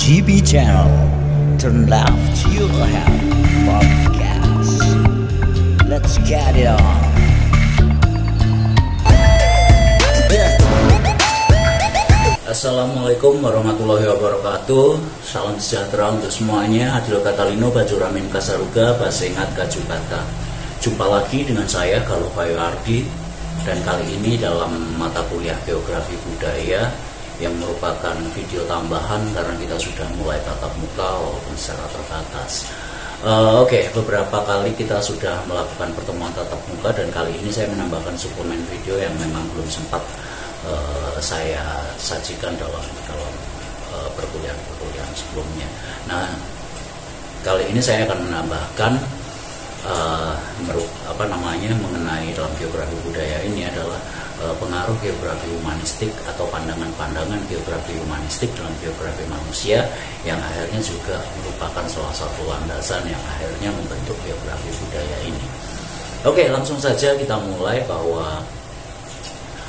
GB Channel. Turn left to your hand. Podcast. Let's get it on. Assalamualaikum warahmatullahi wabarakatuh. Salam sejahtera untuk semuanya. Adil Katalino Baju Ramin Kasaruga Basengat Kaju Kata. Jumpa lagi dengan saya Galuh Bayu Ardi. Dan kali ini dalam mata kuliah Geografi Budaya yang merupakan video tambahan karena kita sudah mulai tatap muka walaupun secara terbatas. Oke, beberapa kali kita sudah melakukan pertemuan tatap muka dan kali ini saya menambahkan suplemen video yang memang belum sempat saya sajikan dalam perkuliahan sebelumnya. Nah, kali ini saya akan menambahkan mengenai dalam geografi budaya ini adalah pengaruh geografi humanistik atau pandangan-pandangan geografi humanistik dalam geografi manusia yang akhirnya juga merupakan salah satu landasan yang akhirnya membentuk geografi budaya ini. Oke, langsung saja kita mulai bahwa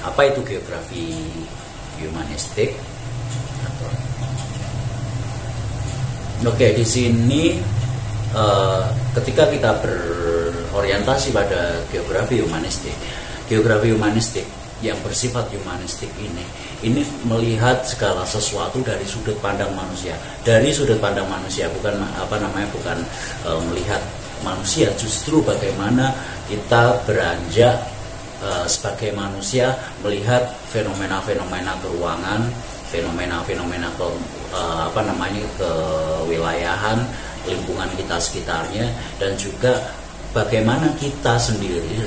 apa itu geografi humanistik? Oke, di sini ketika kita berorientasi pada geografi humanistik yang bersifat humanistik ini melihat segala sesuatu dari sudut pandang manusia, bukan bukan melihat manusia, justru bagaimana kita beranjak sebagai manusia melihat fenomena-fenomena keuangan, fenomena-fenomena kewilayahan lingkungan kita sekitarnya, dan juga bagaimana kita sendiri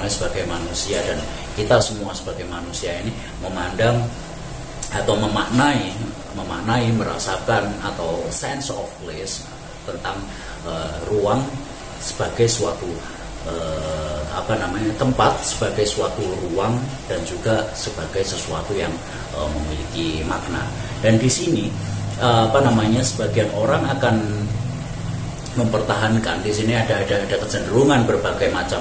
sebagai manusia dan kita semua sebagai manusia ini memandang atau memaknai, merasakan atau sense of place tentang ruang sebagai suatu tempat, sebagai suatu ruang dan juga sebagai sesuatu yang memiliki makna. Dan di sini sebagian orang akan mempertahankan, di sini ada kecenderungan berbagai macam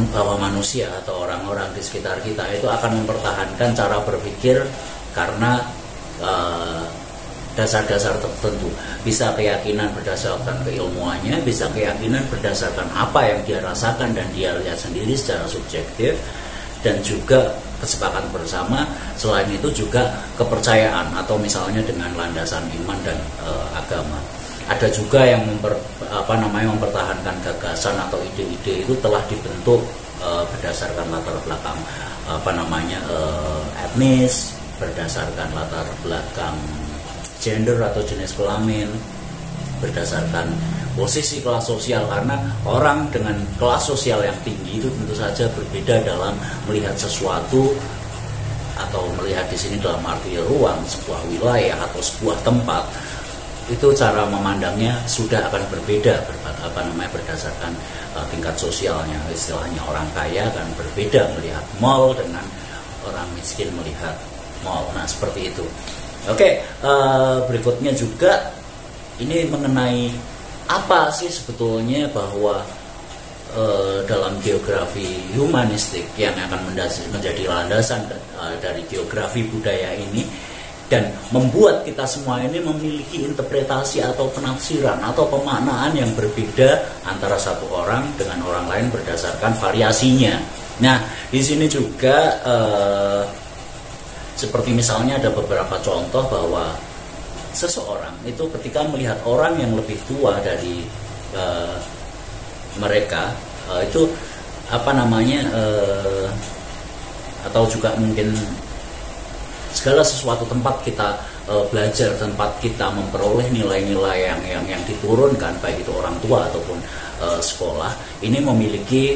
bahwa manusia atau orang-orang di sekitar kita itu akan mempertahankan cara berpikir karena dasar-dasar tertentu, bisa keyakinan berdasarkan keilmuannya, bisa keyakinan berdasarkan apa yang dia rasakan dan dia lihat sendiri secara subjektif, dan juga kesepakatan bersama. Selain itu juga kepercayaan atau misalnya dengan landasan iman dan agama. Ada juga yang mempertahankan gagasan atau ide-ide itu telah dibentuk berdasarkan latar belakang etnis, berdasarkan latar belakang gender atau jenis kelamin, berdasarkan posisi kelas sosial, karena orang dengan kelas sosial yang tinggi itu tentu saja berbeda dalam melihat sesuatu atau melihat di sini dalam arti ruang, sebuah wilayah atau sebuah tempat. Itu cara memandangnya sudah akan berbeda berdasarkan tingkat sosialnya. Istilahnya orang kaya akan berbeda melihat mall dengan orang miskin melihat mall. Nah, seperti itu. Oke, berikutnya juga ini mengenai apa sih sebetulnya bahwa dalam geografi humanistik yang akan menjadi landasan dari geografi budaya ini dan membuat kita semua ini memiliki interpretasi atau penafsiran atau pemaknaan yang berbeda antara satu orang dengan orang lain berdasarkan variasinya. Nah, di sini juga seperti misalnya ada beberapa contoh bahwa seseorang itu ketika melihat orang yang lebih tua dari mereka itu atau juga mungkin segala sesuatu tempat kita belajar, tempat kita memperoleh nilai-nilai yang diturunkan baik itu orang tua ataupun sekolah, ini memiliki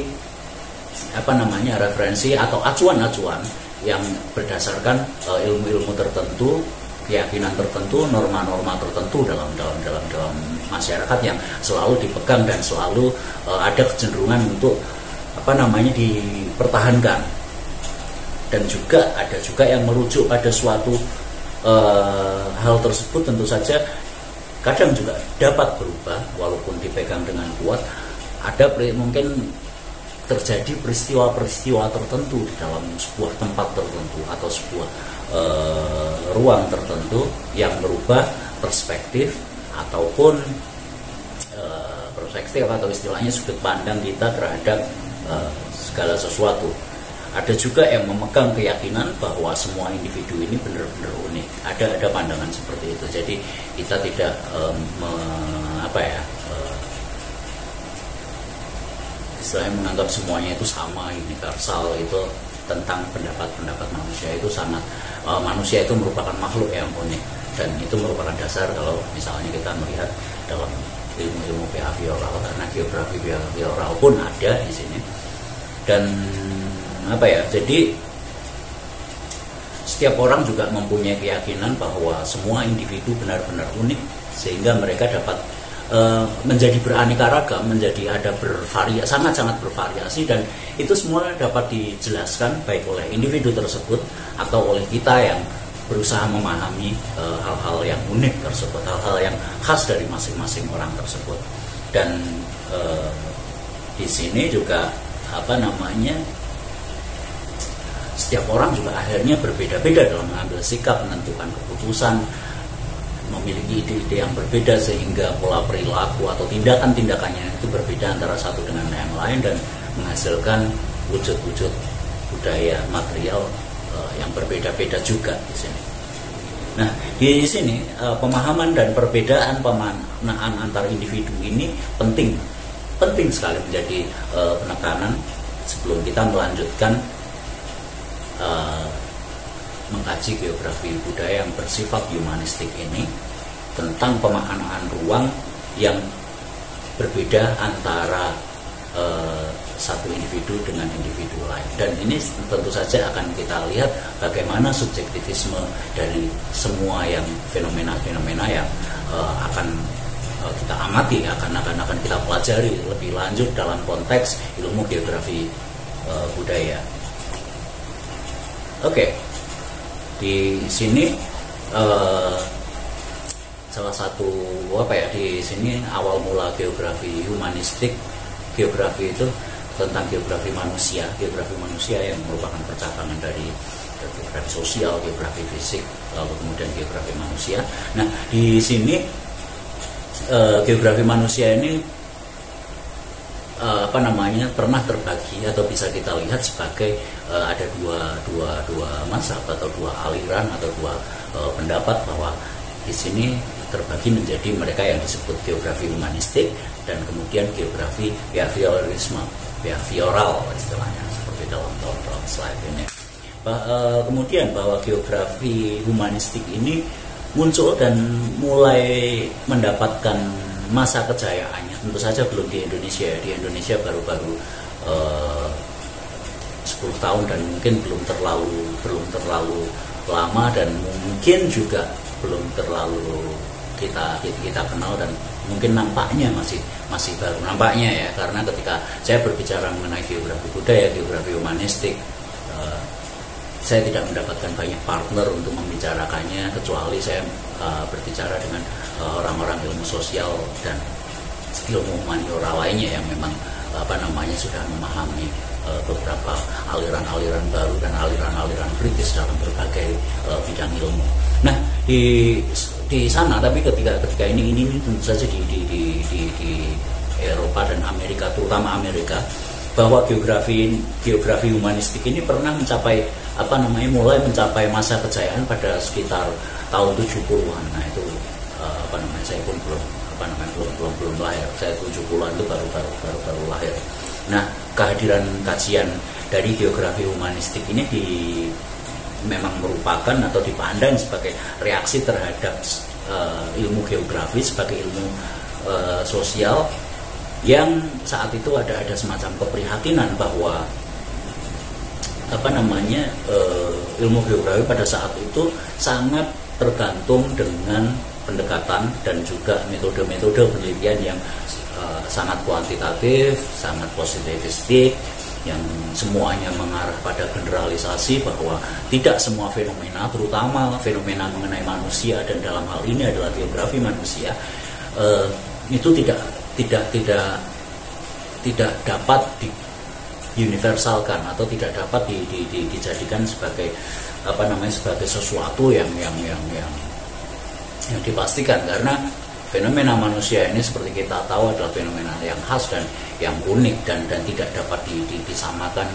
referensi atau acuan-acuan yang berdasarkan ilmu-ilmu tertentu, keyakinan tertentu, norma-norma tertentu dalam masyarakat yang selalu dipegang dan selalu ada kecenderungan untuk dipertahankan. Dan juga ada juga yang merujuk pada suatu hal tersebut, tentu saja kadang juga dapat berubah walaupun dipegang dengan kuat. Ada mungkin terjadi peristiwa-peristiwa tertentu di dalam sebuah tempat tertentu atau sebuah ruang tertentu yang merubah perspektif ataupun perspektif atau istilahnya sudut pandang kita terhadap segala sesuatu. Ada juga yang memegang keyakinan bahwa semua individu ini benar-benar unik. Ada pandangan seperti itu. Jadi kita tidak istilahnya menganggap semuanya itu sama, universal. Itu tentang pendapat-pendapat manusia itu sangat manusia itu merupakan makhluk yang unik, dan itu merupakan dasar kalau misalnya kita melihat dalam ilmu-ilmu behavioral, karena geografi behavioral pun ada di sini. Dan jadi setiap orang juga mempunyai keyakinan bahwa semua individu benar-benar unik, sehingga mereka dapat menjadi beraneka ragam, menjadi ada sangat-sangat bervariasi, dan itu semua dapat dijelaskan baik oleh individu tersebut atau oleh kita yang berusaha memahami hal-hal yang unik tersebut, hal-hal yang khas dari masing-masing orang tersebut. Dan di sini juga setiap orang juga akhirnya berbeda-beda dalam mengambil sikap, menentukan keputusan, memiliki ide-ide yang berbeda, sehingga pola perilaku atau tindakan-tindakannya itu berbeda antara satu dengan yang lain, dan menghasilkan wujud-wujud budaya material yang berbeda-beda juga di sini. Nah, di sini pemahaman dan perbedaan pemaknaan antar individu ini penting sekali menjadi penekanan sebelum kita melanjutkan mengkaji geografi budaya yang bersifat humanistik ini, tentang pemaknaan ruang yang berbeda antara satu individu dengan individu lain. Dan ini tentu saja akan kita lihat bagaimana subjektivisme dari semua yang fenomena-fenomena yang akan kita amati, akan kita pelajari lebih lanjut dalam konteks ilmu geografi budaya. Oke. Di sini salah satu di sini awal mula geografi humanistik. Geografi itu tentang geografi manusia yang merupakan percabangan dari geografi sosial, geografi fisik, lalu kemudian geografi manusia. Nah, di sini geografi manusia ini pernah terbagi atau bisa kita lihat sebagai ada dua mazhab atau dua aliran atau dua pendapat, bahwa di sini terbagi menjadi mereka yang disebut geografi humanistik dan kemudian geografi behavioral istilahnya, seperti dalam slide ini. Kemudian bahwa geografi humanistik ini muncul dan mulai mendapatkan masa kejayaannya. Tentu saja belum di Indonesia. Di Indonesia baru-baru 10 tahun, dan mungkin belum terlalu lama, dan mungkin juga belum terlalu kita kenal, dan mungkin nampaknya masih baru nampaknya ya, karena ketika saya berbicara mengenai geografi budaya, geografi humanistik, saya tidak mendapatkan banyak partner untuk membicarakannya, kecuali saya berbicara dengan orang-orang ilmu sosial dan ilmu humaniora lainnya yang memang sudah memahami beberapa aliran-aliran baru dan aliran-aliran kritis dalam berbagai bidang ilmu. Nah, di sana, tapi ketika ini tentu saja di Eropa dan Amerika, terutama Amerika, bahwa geografi humanistik ini pernah mencapai mulai mencapai masa kejayaan pada sekitar tahun 70-an. Nah, itu saya pun belum lahir. Saya 70-an itu baru lahir. Nah, kehadiran kajian dari geografi humanistik ini memang merupakan atau dipandang sebagai reaksi terhadap ilmu geografi sebagai ilmu sosial, yang saat itu ada semacam keprihatinan bahwa ilmu geografi pada saat itu sangat tergantung dengan pendekatan dan juga metode-metode penelitian yang sangat kuantitatif, sangat positivistik, yang semuanya mengarah pada generalisasi bahwa tidak semua fenomena, terutama fenomena mengenai manusia, dan dalam hal ini adalah geografi manusia, itu tidak dapat diuniversalkan atau tidak dapat dijadikan sebagai sebagai sesuatu yang dipastikan, karena fenomena manusia ini seperti kita tahu adalah fenomena yang khas dan yang unik dan tidak dapat disamakan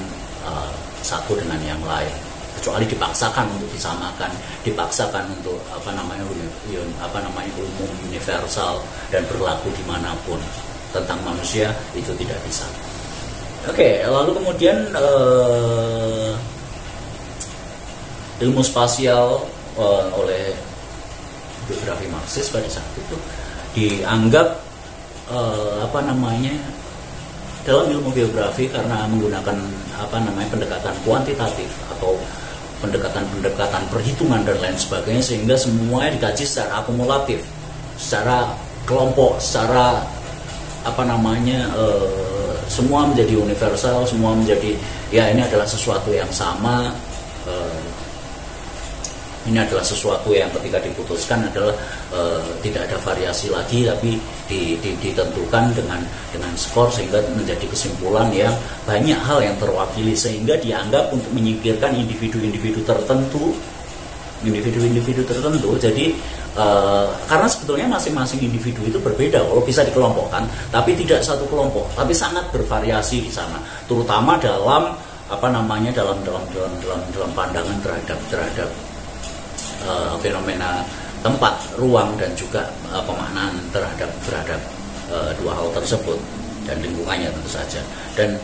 satu dengan yang lain, kecuali dipaksakan untuk disamakan, dipaksakan untuk umum universal dan berlaku dimanapun. Tentang manusia itu tidak bisa. Oke, lalu kemudian ilmu spasial oleh biografi Marxis pada saat itu dianggap dalam ilmu biografi karena menggunakan pendekatan kuantitatif atau pendekatan perhitungan dan lain sebagainya, sehingga semuanya dikaji secara akumulatif, secara kelompok, secara semua menjadi universal, semua menjadi ini adalah sesuatu yang sama. Ini adalah sesuatu yang ketika diputuskan adalah tidak ada variasi lagi, tapi ditentukan dengan skor, sehingga menjadi kesimpulan yang banyak hal yang terwakili, sehingga dianggap untuk menyingkirkan individu-individu tertentu. Jadi karena sebetulnya masing-masing individu itu berbeda, kalau bisa dikelompokkan, tapi tidak satu kelompok, tapi sangat bervariasi di sana, terutama dalam dalam pandangan terhadap fenomena tempat, ruang, dan juga pemaknaan terhadap dua hal tersebut dan lingkungannya tentu saja. Dan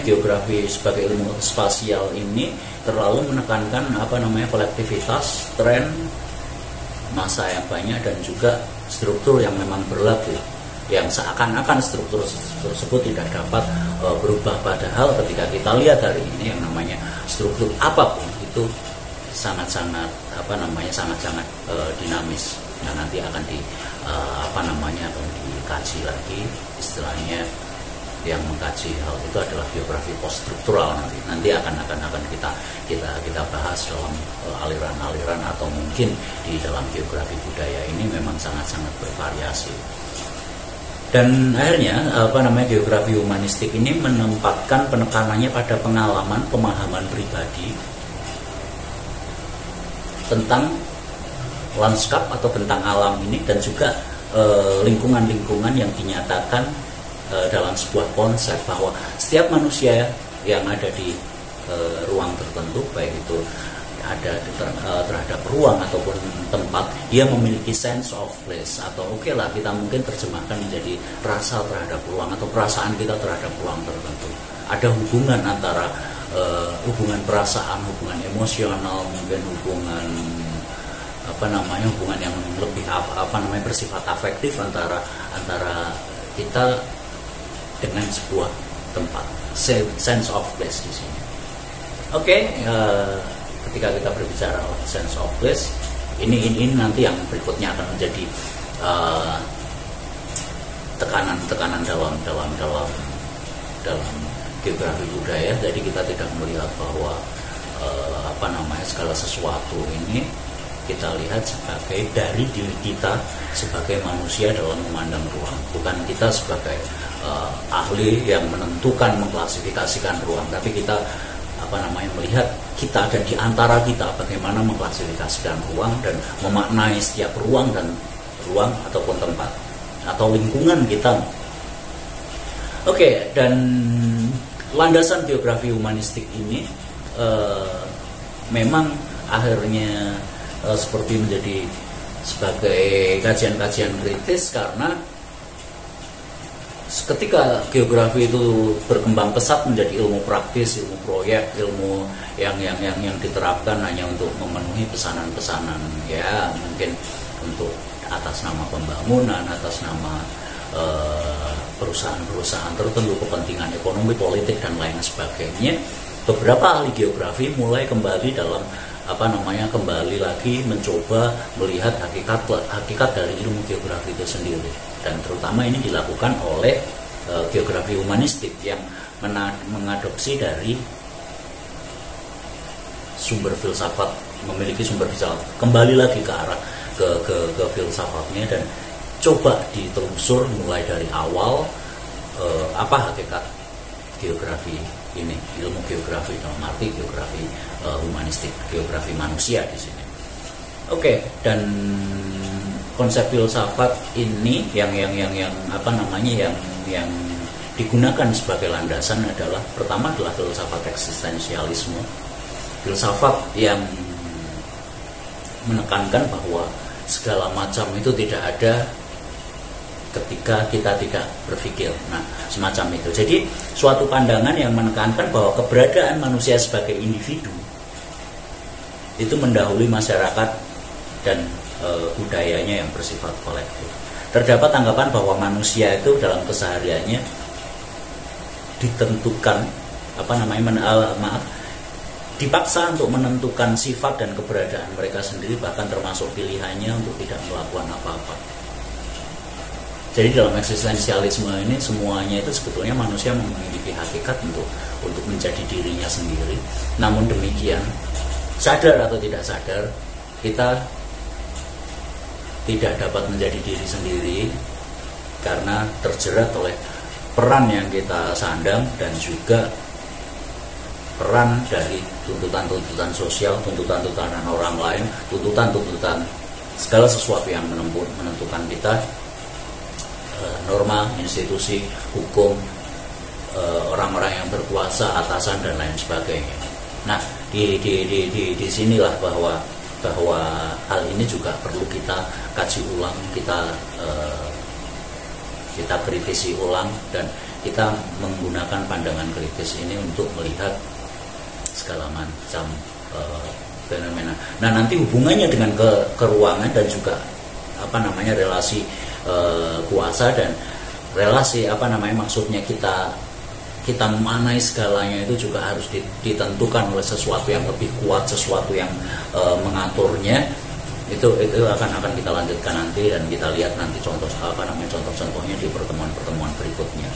geografi sebagai ilmu spasial ini terlalu menekankan kolektivitas, tren, masa yang banyak, dan juga struktur yang memang berlaku, yang seakan-akan struktur tersebut tidak dapat berubah. Padahal ketika kita lihat hari ini yang namanya struktur apapun itu sangat-sangat dinamis, dan nanti akan akan dikaji lagi. Istilahnya yang mengkaji hal itu adalah biografi poststruktural. Nanti akan kita bahas dalam aliran-aliran, atau mungkin di dalam geografi budaya ini memang sangat-sangat bervariasi. Dan akhirnya geografi humanistik ini menempatkan penekanannya pada pengalaman, pemahaman pribadi tentang lanskap atau tentang alam ini, dan juga lingkungan-lingkungan yang dinyatakan dalam sebuah konsep bahwa setiap manusia yang ada di ruang tertentu, baik itu ada terhadap ruang ataupun tempat, dia memiliki sense of place, atau kita mungkin terjemahkan menjadi rasa terhadap ruang, atau perasaan kita terhadap ruang tertentu. Ada hubungan antara hubungan perasaan, hubungan emosional, mungkin hubungan hubungan yang lebih bersifat afektif antara kita dengan sebuah tempat. Sense of place di sini. Ketika kita berbicara sense of place, ini nanti yang berikutnya akan menjadi tekanan dalam geografi budaya. Jadi kita tidak melihat bahwa segala sesuatu ini kita lihat sebagai dari diri kita sebagai manusia dalam memandang ruang, bukan kita sebagai ahli yang menentukan, mengklasifikasikan ruang, tapi kita melihat kita dan di antara kita bagaimana mengklasifikasikan ruang dan memaknai setiap ruang ataupun tempat atau lingkungan kita. Dan landasan biografi humanistik ini memang akhirnya seperti menjadi sebagai kajian-kajian kritis, karena ketika geografi itu berkembang pesat menjadi ilmu praktis, ilmu proyek, ilmu yang diterapkan hanya untuk memenuhi pesanan-pesanan, ya mungkin untuk atas nama pembangunan, atas nama perusahaan-perusahaan tertentu, kepentingan ekonomi, politik, dan lain sebagainya. Beberapa ahli geografi mulai kembali dalam kembali lagi mencoba melihat hakikat dari ilmu geografi itu sendiri, dan terutama ini dilakukan oleh geografi humanistik yang mengadopsi dari sumber filsafat, memiliki sumber filsafat, kembali lagi ke arah ke filsafatnya, dan coba ditelusur mulai dari awal apa hakikat geografi ini, ilmu geografi dalam arti geografi humanistik, geografi manusia di sini. Oke, dan konsep filsafat ini yang digunakan sebagai landasan adalah, pertama adalah filsafat eksistensialisme, filsafat yang menekankan bahwa segala macam itu tidak ada ketika kita tidak berpikir. Nah, semacam itu. Jadi suatu pandangan yang menekankan bahwa keberadaan manusia sebagai individu itu mendahului masyarakat dan budayanya yang bersifat kolektif. Terdapat anggapan bahwa manusia itu dalam kesehariannya ditentukan dipaksa untuk menentukan sifat dan keberadaan mereka sendiri, bahkan termasuk pilihannya untuk tidak melakukan apa-apa. Jadi dalam eksistensialisme ini semuanya itu sebetulnya manusia memiliki hakikat untuk menjadi dirinya sendiri. Namun demikian, sadar atau tidak sadar, kita tidak dapat menjadi diri sendiri karena terjerat oleh peran yang kita sandang dan juga peran dari tuntutan-tuntutan sosial, tuntutan-tuntutan orang lain, tuntutan-tuntutan segala sesuatu yang menentukan kita, norma, institusi, hukum, orang-orang yang berkuasa, atasan dan lain sebagainya. Nah, di sinilah bahwa hal ini juga perlu kita kaji ulang, kita kritisi ulang, dan kita menggunakan pandangan kritis ini untuk melihat segala macam fenomena. Nah, nanti hubungannya dengan keruangan dan juga relasi kuasa dan relasi maksudnya kita memanai segalanya itu juga harus ditentukan oleh sesuatu yang lebih kuat, sesuatu yang mengaturnya. Itu akan kita lanjutkan nanti, dan kita lihat nanti contoh-contohnya di pertemuan berikutnya.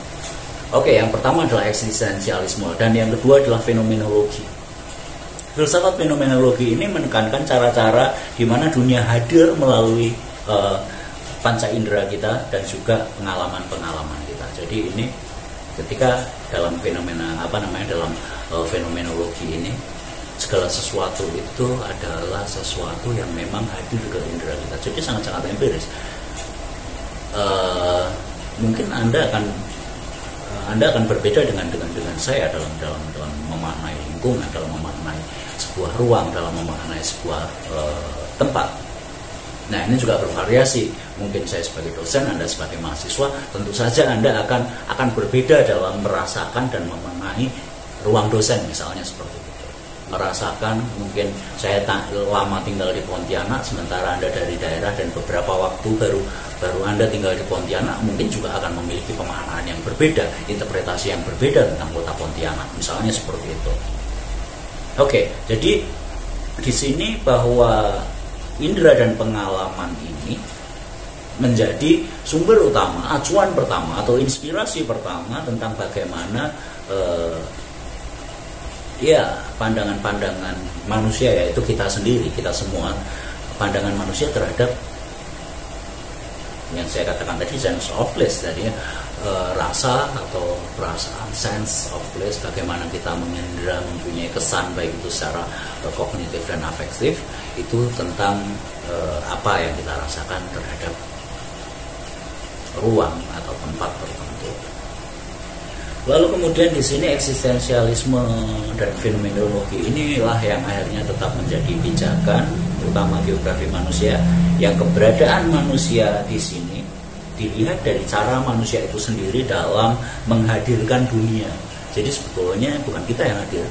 Oke, yang pertama adalah eksistensialisme dan yang kedua adalah fenomenologi. Filsafat fenomenologi ini menekankan cara-cara di mana dunia hadir melalui panca indera kita dan juga pengalaman-pengalaman kita. Jadi ini ketika dalam dalam fenomenologi ini, segala sesuatu itu adalah sesuatu yang memang hadir ke indera kita. Jadi sangat-sangat empiris. Mungkin Anda akan berbeda dengan saya dalam memaknai lingkungan, dalam memaknai sebuah ruang, dalam memaknai sebuah tempat. Nah, ini juga bervariasi. Mungkin saya sebagai dosen, Anda sebagai mahasiswa, tentu saja Anda akan berbeda dalam merasakan dan memaknai ruang dosen, misalnya seperti itu. Merasakan, mungkin saya lama tinggal di Pontianak, sementara Anda dari daerah dan beberapa waktu baru Anda tinggal di Pontianak, mungkin juga akan memiliki pemaknaan yang berbeda, interpretasi yang berbeda tentang kota Pontianak, misalnya seperti itu. Oke, jadi di sini bahwa indera dan pengalaman ini menjadi sumber utama, acuan pertama atau inspirasi pertama tentang bagaimana pandangan-pandangan manusia, yaitu kita sendiri, kita semua, pandangan manusia terhadap yang saya katakan tadi, sense of place, tadi rasa atau perasaan, sense of place, bagaimana kita mengindra, mempunyai kesan baik itu secara kognitif dan afektif, itu tentang apa yang kita rasakan terhadap ruang atau tempat tertentu. Lalu kemudian di sini eksistensialisme dan fenomenologi inilah yang akhirnya tetap menjadi pijakan, terutama geografi manusia, yang keberadaan manusia di sini dilihat dari cara manusia itu sendiri dalam menghadirkan dunia. Jadi sebetulnya bukan kita yang hadir,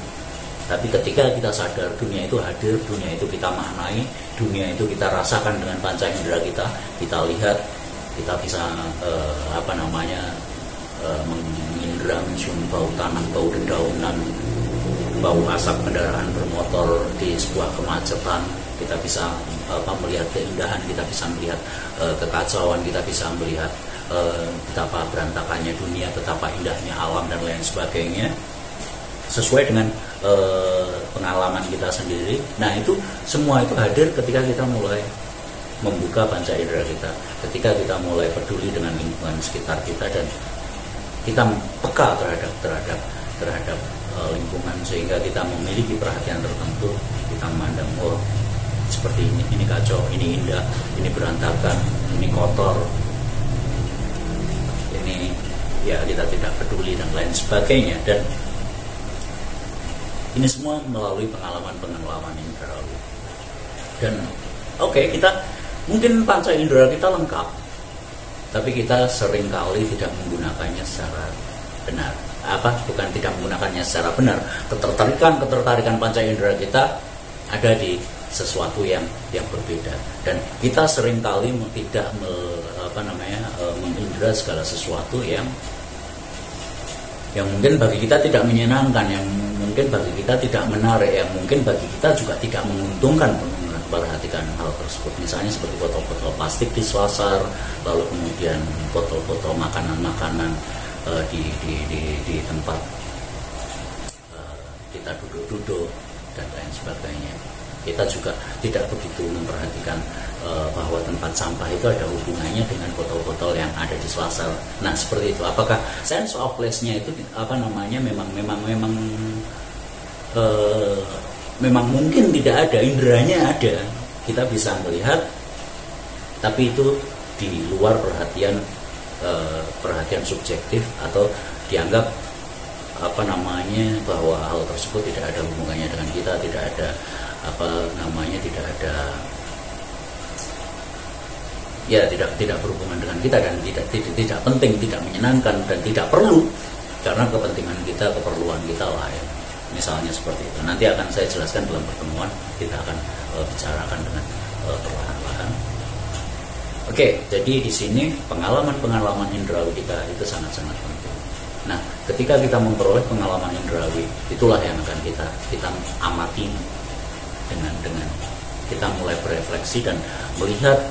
tapi ketika kita sadar dunia itu hadir, dunia itu kita maknai, dunia itu kita rasakan dengan panca indera kita lihat, kita bisa mengindra, mencium bau tanah, bau dedaunan, bau asap kendaraan bermotor di sebuah kemacetan. Kita bisa melihat keindahan, kita bisa melihat kekacauan, kita bisa melihat betapa berantakannya dunia, betapa indahnya alam dan lain sebagainya, sesuai dengan pengalaman kita sendiri. Nah, itu semua itu hadir ketika kita mulai membuka panca indera kita, ketika kita mulai peduli dengan lingkungan sekitar kita dan kita peka terhadap terhadap lingkungan, sehingga kita memiliki perhatian tertentu. Kita memandang, oh seperti ini kacau, ini indah, ini berantakan, ini kotor, ini ya kita tidak peduli dan lain sebagainya. Dan ini semua melalui pengalaman indrawi. Dan oke, kita mungkin panca indera kita lengkap, tapi kita seringkali tidak menggunakannya secara benar. Bukan tidak menggunakannya secara benar. Ketertarikan panca indera kita ada di sesuatu yang berbeda, dan kita seringkali tidak mengindra segala sesuatu yang mungkin bagi kita tidak menyenangkan, yang mungkin bagi kita tidak menarik, yang mungkin bagi kita juga tidak menguntungkan memperhatikan hal tersebut. Misalnya seperti botol-botol plastik di selasar, lalu kemudian botol-botol makanan-makanan di tempat kita duduk-duduk dan lain sebagainya. Kita juga tidak begitu memperhatikan bahwa tempat sampah itu ada hubungannya dengan botol-botol yang ada di selasar. Nah, seperti itu. Apakah sense of place-nya itu memang mungkin tidak ada, inderanya ada, kita bisa melihat, tapi itu di luar perhatian subjektif, atau dianggap bahwa hal tersebut tidak ada hubungannya dengan kita, tidak ada tidak berhubungan dengan kita, dan tidak penting, tidak menyenangkan, dan tidak perlu karena kepentingan kita, keperluan kita lain. Misalnya seperti itu. Nanti akan saya jelaskan dalam pertemuan, kita akan bicarakan dengan perlahan-lahan. Oke, jadi di sini pengalaman indrawi kita itu sangat-sangat penting. Nah, ketika kita memperoleh pengalaman indrawi, itulah yang akan kita amati dengan kita mulai berefleksi dan melihat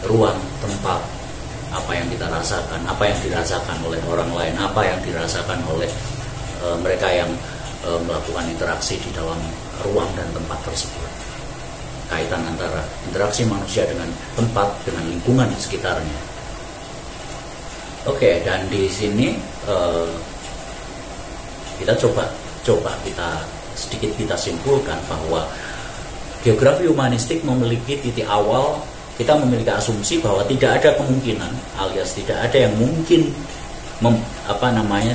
ruang, tempat, apa yang kita rasakan, apa yang dirasakan oleh orang lain, apa yang dirasakan oleh mereka yang melakukan interaksi di dalam ruang dan tempat tersebut. Kaitan antara interaksi manusia dengan tempat, dengan lingkungan di sekitarnya. Oke, dan di sini kita coba sedikit kita simpulkan bahwa geografi humanistik memiliki titik awal. Kita memiliki asumsi bahwa tidak ada kemungkinan, alias tidak ada yang mungkin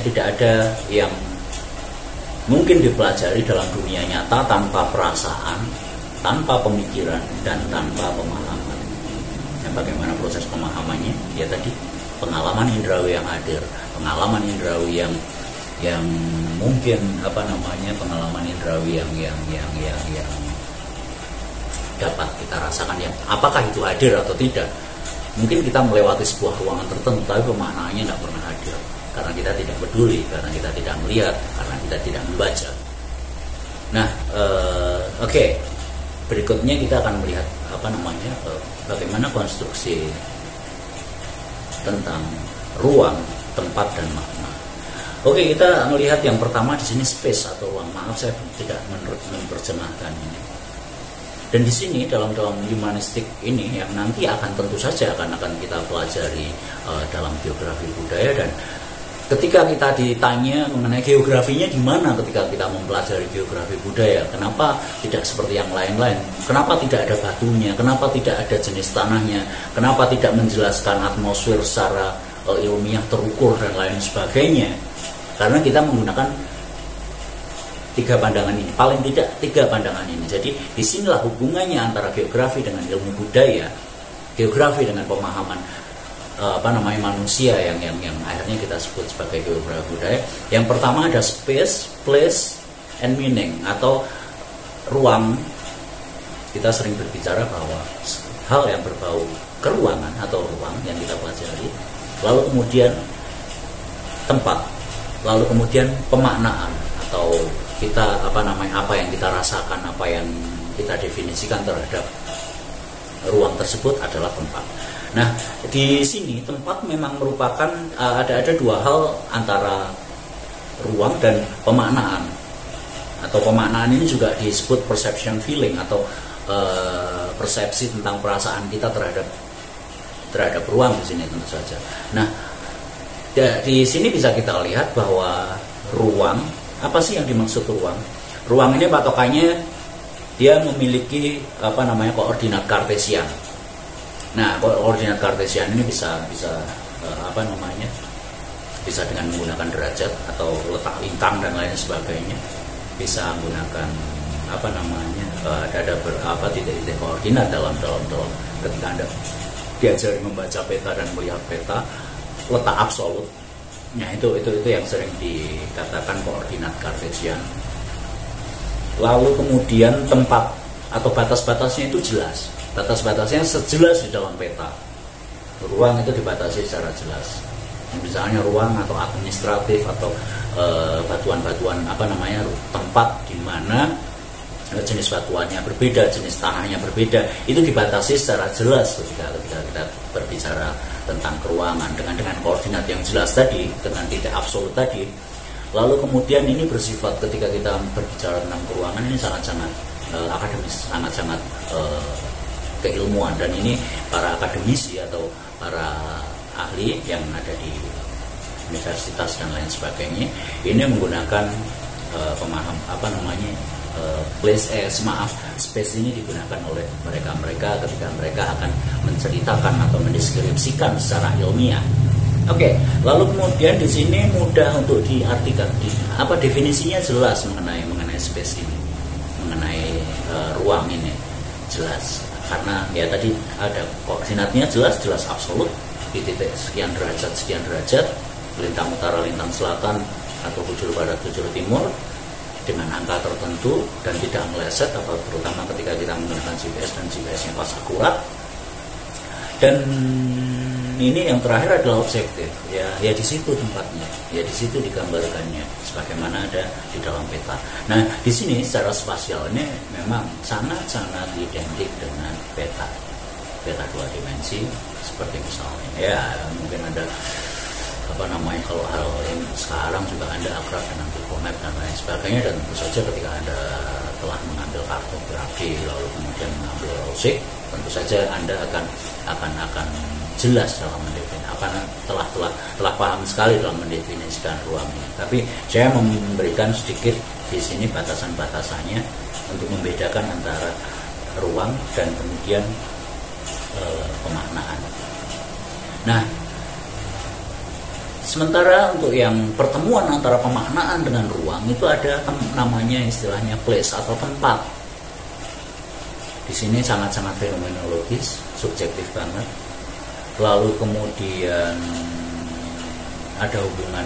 tidak ada yang mungkin dipelajari dalam dunia nyata tanpa perasaan, tanpa pemikiran, dan tanpa pemahaman. Dan bagaimana proses pemahamannya? Ya tadi, pengalaman indrawi yang hadir, pengalaman indrawi yang mungkin pengalaman indrawi yang dapat kita rasakan, yang apakah itu hadir atau tidak. Mungkin kita melewati sebuah ruangan tertentu, tapi pemaknaannya tidak pernah hadir karena kita tidak peduli, karena kita tidak melihat, karena kita tidak membaca. Nah, oke. Berikutnya kita akan melihat bagaimana konstruksi tentang ruang, tempat, dan makna. Oke, kita melihat yang pertama di sini space atau ruang. Maaf, saya tidak menerjemahkan ini. Dan di sini dalam humanistik ini yang nanti tentu saja akan kita pelajari dalam geografi budaya. Dan ketika kita ditanya mengenai geografinya di mana ketika kita mempelajari geografi budaya, kenapa tidak seperti yang lain-lain? Kenapa tidak ada batunya? Kenapa tidak ada jenis tanahnya? Kenapa tidak menjelaskan atmosfer secara ilmiah terukur dan lain sebagainya? Karena kita menggunakan tiga pandangan ini, paling tidak tiga pandangan ini. Jadi disinilah hubungannya antara geografi dengan ilmu budaya, geografi dengan pemahaman manusia yang akhirnya kita sebut sebagai geografi budaya. Yang pertama ada space, place, and meaning atau ruang. Kita sering berbicara bahwa hal yang berbau keruangan atau ruang yang kita pelajari, lalu kemudian tempat, lalu kemudian pemaknaan atau kita apa yang kita rasakan, apa yang kita definisikan terhadap ruang tersebut adalah tempat. Nah, di sini tempat memang merupakan ada dua hal antara ruang dan pemaknaan. Atau pemaknaan ini juga disebut perception feeling atau persepsi tentang perasaan kita terhadap ruang di sini tentu saja. Nah, Di sini bisa kita lihat bahwa ruang, apa sih yang dimaksud ruang? Ruang ini patokannya dia memiliki koordinat kartesian. Nah, koordinat kartesian ini bisa bisa dengan menggunakan derajat atau letak lintang dan lain sebagainya. Bisa menggunakan ada titik-titik koordinat dalam ketika Anda diajari membaca peta dan melihat peta, letak absolutnya itu yang sering dikatakan koordinat kartesian. Lalu kemudian tempat atau batas-batasnya itu jelas. Batas-batasnya sejelas di dalam peta. Ruang itu dibatasi secara jelas. Misalnya ruang atau administratif atau batuan-batuan tempat di mana jenis batuannya berbeda, jenis tanahnya berbeda, itu dibatasi secara jelas ketika kita berbicara tentang keruangan dengan koordinat yang jelas tadi, dengan titik absolut tadi. Lalu kemudian ini bersifat ketika kita berbicara tentang keruangan ini sangat-sangat akademis, sangat-sangat keilmuan, dan ini para akademisi atau para ahli yang ada di universitas dan lain sebagainya ini menggunakan space ini digunakan oleh mereka ketika mereka akan menceritakan atau mendeskripsikan secara ilmiah. Oke, lalu kemudian di sini mudah untuk diartikan, definisinya jelas mengenai space ini, mengenai ruang ini jelas, karena ya tadi ada koordinatnya jelas absolut di titik sekian derajat, lintang utara, lintang selatan, atau bujur barat, bujur timur, dengan angka tertentu dan tidak meleset, atau terutama ketika kita menggunakan GPS dan GPS-nya pas akurat. Dan ini yang terakhir adalah objektif, ya di situ tempatnya, ya di situ digambarkannya sebagaimana ada di dalam peta. Nah, di sini secara spasial ini memang sangat-sangat identik dengan peta 2 dimensi, seperti misalnya ya mungkin ada kalau hal ini sekarang juga Anda akrab dengan Google Map dan lain sebagainya, dan tentu saja ketika Anda telah mengambil kartografi lalu kemudian mengambil ROSIC, tentu saja Anda akan jelas dalam mendefinisikan, telah paham sekali dalam mendefinisikan ruang ini. Tapi saya memberikan sedikit di sini batasan-batasannya untuk membedakan antara ruang dan kemudian pemaknaan. Nah, sementara untuk yang pertemuan antara pemaknaan dengan ruang itu ada namanya istilahnya place atau tempat. Di sini sangat-sangat fenomenologis, subjektif banget. Lalu kemudian ada hubungan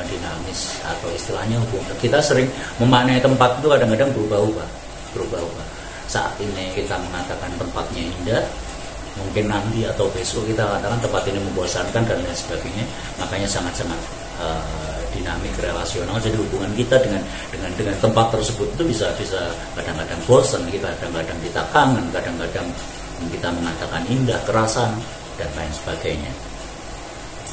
dinamis atau istilahnya hubungan. Kita sering memaknai tempat itu kadang-kadang berubah-ubah. Saat ini kita mengatakan tempatnya indah, mungkin nanti atau besok kita katakan tempat ini membosankan dan lain sebagainya. Makanya sangat-sangat dinamik, relasional. Jadi hubungan kita dengan tempat tersebut itu bisa kadang-kadang bosan, kita kadang-kadang kita kangen, kadang-kadang kita mengatakan indah, kerasan dan lain sebagainya.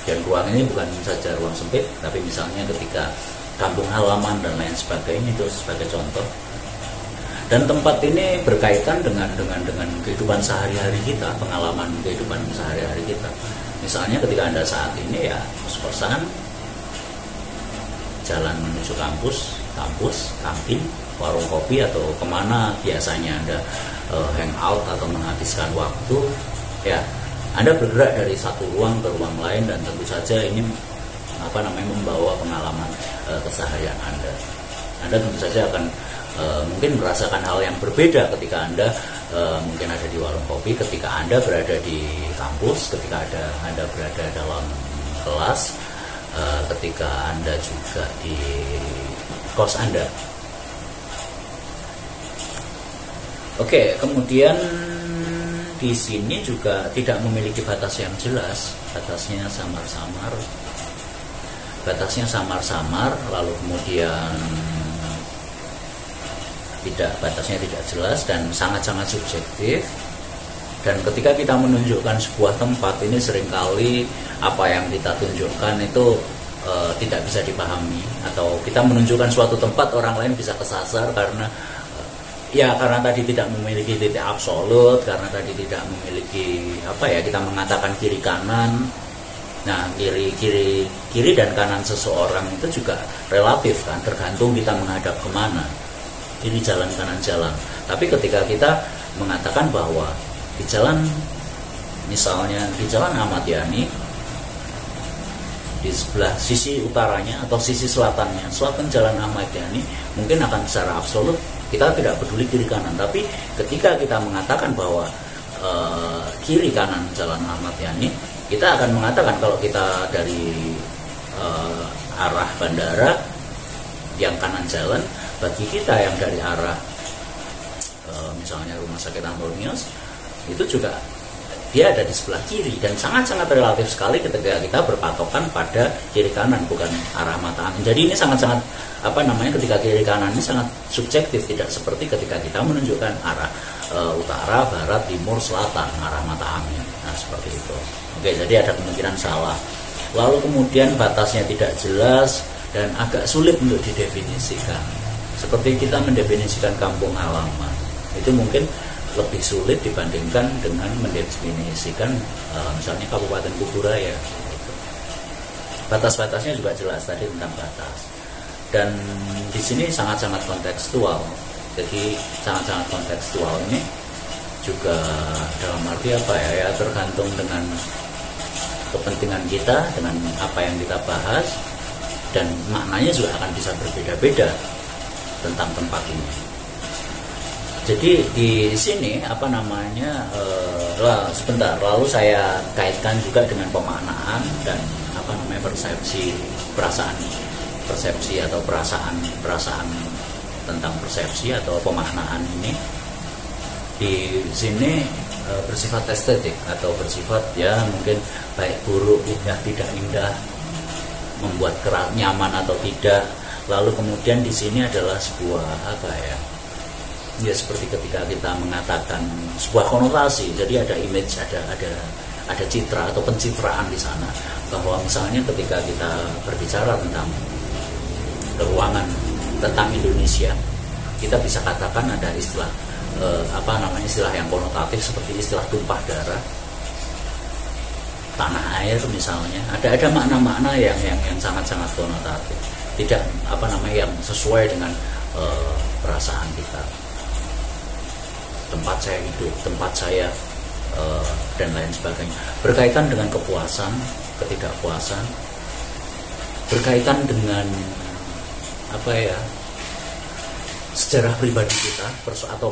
Dan ruang ini bukan saja ruang sempit, tapi misalnya ketika kampung halaman dan lain sebagainya, itu sebagai contoh. Dan tempat ini berkaitan dengan kehidupan sehari-hari kita, pengalaman kehidupan sehari-hari kita. Misalnya ketika Anda saat ini ya kos-kosan, jalan menuju kampus, kantin, warung kopi, atau kemana biasanya Anda hangout atau menghabiskan waktu, ya Anda bergerak dari satu ruang ke ruang lain, dan tentu saja ini membawa pengalaman keseharian Anda. Anda tentu saja akan mungkin merasakan hal yang berbeda ketika Anda mungkin ada di warung kopi, ketika Anda berada di kampus, ketika Anda berada dalam kelas, ketika Anda juga di kos Anda. Oke, kemudian di sini juga tidak memiliki batas yang jelas, batasnya samar-samar, lalu kemudian batasnya tidak jelas dan sangat-sangat subjektif. Dan ketika kita menunjukkan sebuah tempat ini, seringkali apa yang kita tunjukkan itu tidak bisa dipahami, atau kita menunjukkan suatu tempat orang lain bisa kesasar karena tadi tidak memiliki titik absolut, karena tadi tidak memiliki kita mengatakan kiri kanan, Nah, kiri dan kanan seseorang itu juga relatif kan, tergantung kita menghadap kemana, kiri jalan kanan jalan. Tapi ketika kita mengatakan bahwa di jalan, misalnya di jalan Ahmad Yani, di sebelah sisi utaranya atau sisi selatannya, selatan jalan Ahmad Yani, mungkin akan secara absolut kita tidak peduli kiri kanan. Tapi ketika kita mengatakan bahwa kiri kanan jalan Ahmad Yani, kita akan mengatakan kalau kita dari arah bandara yang kanan jalan, bagi kita yang dari arah misalnya Rumah Sakit Antonius, itu juga dia ada di sebelah kiri, dan sangat-sangat relatif sekali ketika kita berpatokan pada kiri kanan, bukan arah mata angin. Jadi ini sangat-sangat ketika kiri kanan ini sangat subjektif, tidak seperti ketika kita menunjukkan arah utara, barat, timur, selatan, arah mata angin. Nah, seperti itu. Oke, jadi ada kemungkinan salah. Lalu kemudian batasnya tidak jelas dan agak sulit untuk didefinisikan. Seperti kita mendefinisikan kampung halaman, itu mungkin lebih sulit dibandingkan dengan mendefinisikan misalnya Kabupaten Kuburaya. Batas-batasnya juga jelas tadi tentang batas. Dan di sini sangat-sangat kontekstual. Jadi sangat-sangat kontekstual ini juga dalam arti ya tergantung dengan kepentingan kita, dengan apa yang kita bahas, dan maknanya juga akan bisa berbeda-beda tentang tempat ini. Jadi di sini lalu saya kaitkan juga dengan pemaknaan dan persepsi atau perasaan tentang persepsi atau pemaknaan ini. Di sini bersifat estetik atau bersifat mungkin baik buruk, indah tidak indah, membuat nyaman atau tidak. Lalu kemudian di sini adalah sebuah seperti ketika kita mengatakan sebuah konotasi, jadi ada image, ada citra atau pencitraan di sana, bahwa misalnya ketika kita berbicara tentang ruangan, tentang Indonesia, kita bisa katakan ada istilah istilah yang konotatif seperti istilah tumpah darah, tanah air misalnya. Ada makna-makna yang sangat-sangat konotatif, tidak yang sesuai dengan perasaan kita. Tempat saya hidup, tempat saya dan lain sebagainya, berkaitan dengan kepuasan, ketidakpuasan, berkaitan dengan sejarah pribadi kita atau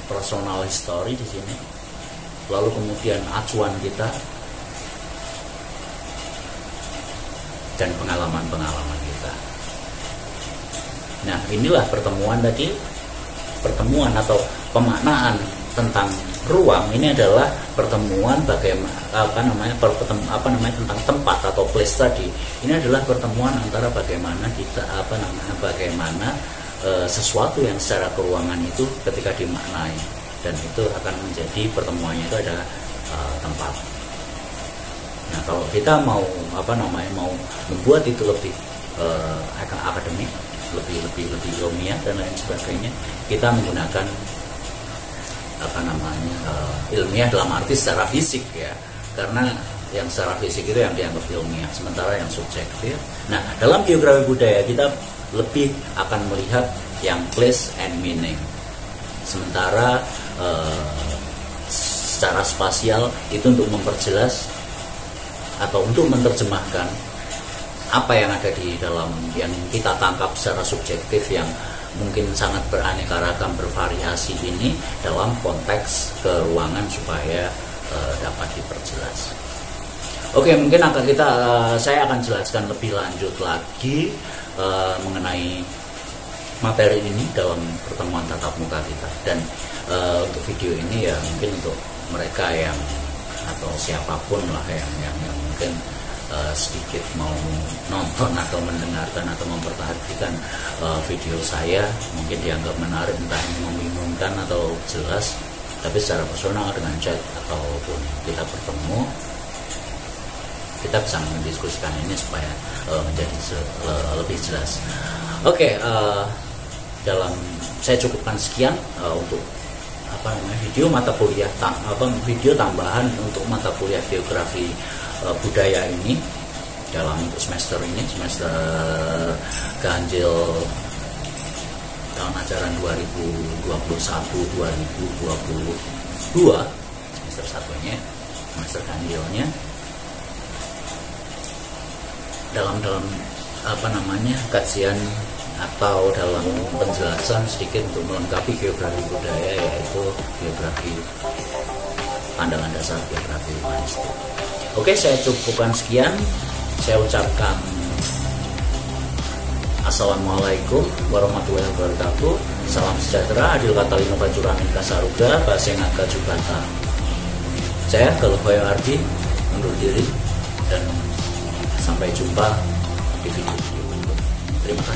personal history di sini. Lalu kemudian acuan kita dan pengalaman-pengalaman kita. Nah, inilah pertemuan atau pemaknaan tentang ruang. Ini adalah pertemuan tentang tempat atau place tadi. Ini adalah pertemuan antara bagaimana kita bagaimana sesuatu yang secara keuangan itu ketika dimaknai, dan itu akan menjadi pertemuannya itu adalah tempat. Nah, kalau kita mau mau membuat itu lebih akademik, lebih ilmiah dan lain sebagainya, kita menggunakan ilmiah dalam arti secara fisik ya, karena yang secara fisik itu yang dianggap ilmiah, sementara yang subjektif. Nah, dalam geografi budaya kita lebih akan melihat yang place and meaning, sementara secara spasial itu untuk memperjelas atau untuk menerjemahkan apa yang ada di dalam yang kita tangkap secara subjektif yang mungkin sangat beraneka ragam, bervariasi ini dalam konteks keruangan supaya dapat diperjelas. Oke, mungkin saya akan jelaskan lebih lanjut lagi mengenai materi ini dalam pertemuan tatap muka kita. Dan untuk video ini ya mungkin untuk mereka yang atau siapapun lah yang mungkin sedikit mau nonton atau mendengarkan atau memperhatikan video saya, mungkin dianggap menarik, entah ini membingungkan atau jelas, tapi secara personal dengan chat ataupun kita bertemu, kita bisa mendiskusikan ini supaya menjadi lebih jelas. Oke, saya cukupkan sekian untuk video mata kuliah video tambahan untuk mata kuliah geografi budaya ini dalam semester ini, semester ganjil tahun ajaran 2021-2022, semester satunya, semester ganjilnya, dalam kajian atau dalam penjelasan sedikit untuk melengkapi geografi budaya, yaitu geografi pandangan dasar geografi humanistik. Oke, saya cukupkan sekian. Saya ucapkan Assalamualaikum warahmatullahi wabarakatuh. Salam sejahtera, adil kata lima bacurangin kasaruga, bahasa yang agak jugata. Saya Galuh Bayu Ardi undur diri dan sampai jumpa di video berikutnya. Terima kasih.